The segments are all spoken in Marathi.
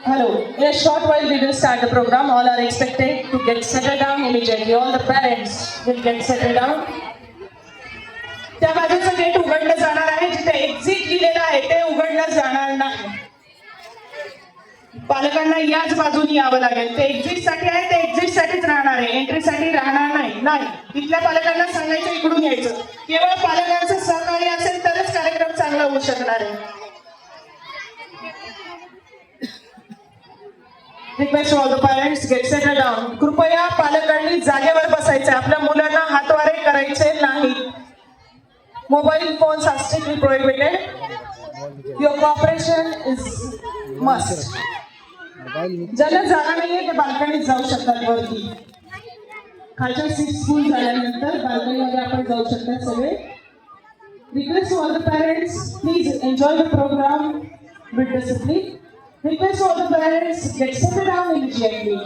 Hello. In a short while, we will start the program. All are expected to get settled down immediately. All the parents will get settled down. त्या बाजूचं गेट उघडलं जाणार आहे. जिथे एक्झिट लिहिलेलं आहे ते उघडलं जाणार नाही. पालकांना याच बाजूने यावं लागेल. ते एक्झिट साठी आहे, ते एक्झिट साठीच राहणार आहे, एंट्री साठी राहणार नाही. तिथल्या पालकांना सांगायचं इकडून यायचं. केवळ पालकांचं सहकार्य असेल तरच कार्यक्रम चांगला होऊ शकणार आहे. Request to all the parents get settled down. कृपया पालकांनी जागेवर बसायचे. आपल्या मुलांना हातवारे करायचे नाही. Mobile phones are strictly prohibited. Your cooperation is must. ज्याला जागा नाहीये ते बाल्कनीत जाऊ शकतात वरती. खालच्या सीट्स फुल झाल्यानंतर बाल्कनीमध्ये आपण जाऊ शकतात सगळे. Request to all the parents, please enjoy the program with discipline. Request to all the parents, get settled down immediately.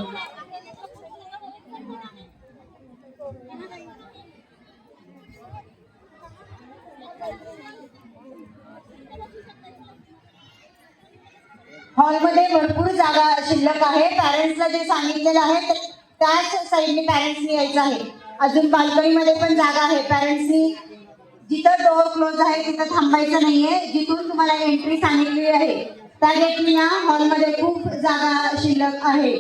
हॉलमध्ये भरपूर जागा शिल्लक आहे. पॅरेंट्सला जे सांगितलेलं आहे त्याच साईडने पॅरेंट्सनी यायचं आहे. अजून बाल्कनीमध्ये पण जागा आहे. पॅरेंट्सनी जिथं डोअर क्लोज आहे तिथं थांबायचं नाहीये. जिथून तुम्हाला एंट्री सांगितलेली आहे त्या गेटनी या. हॉलमध्ये खूप जागा शिल्लक आहे.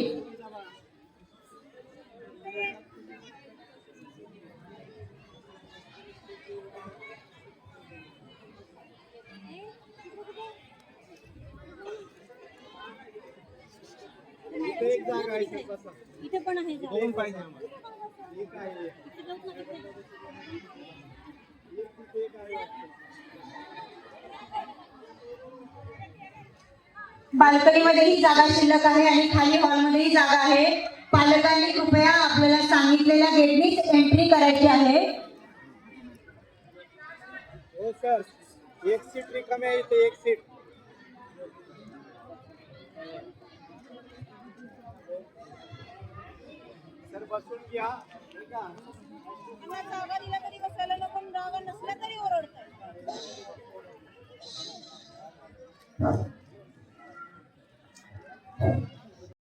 इथे पण आहे दोन पाहिजे बाल्कनीमध्येही जागा शिल्लक आहे आणि खाली हॉलमध्येही जागा आहे. पालकांनी कृपया आपल्याला सांगितलेल्या गेटनीच एंट्री करायची आहे. हो सर, एक सीट रिकामी आहे. इथे एक सीट. सर बसून घ्या. जागा दिला तरी बसायला नको, जागा नसल्या तरी ओरडतात.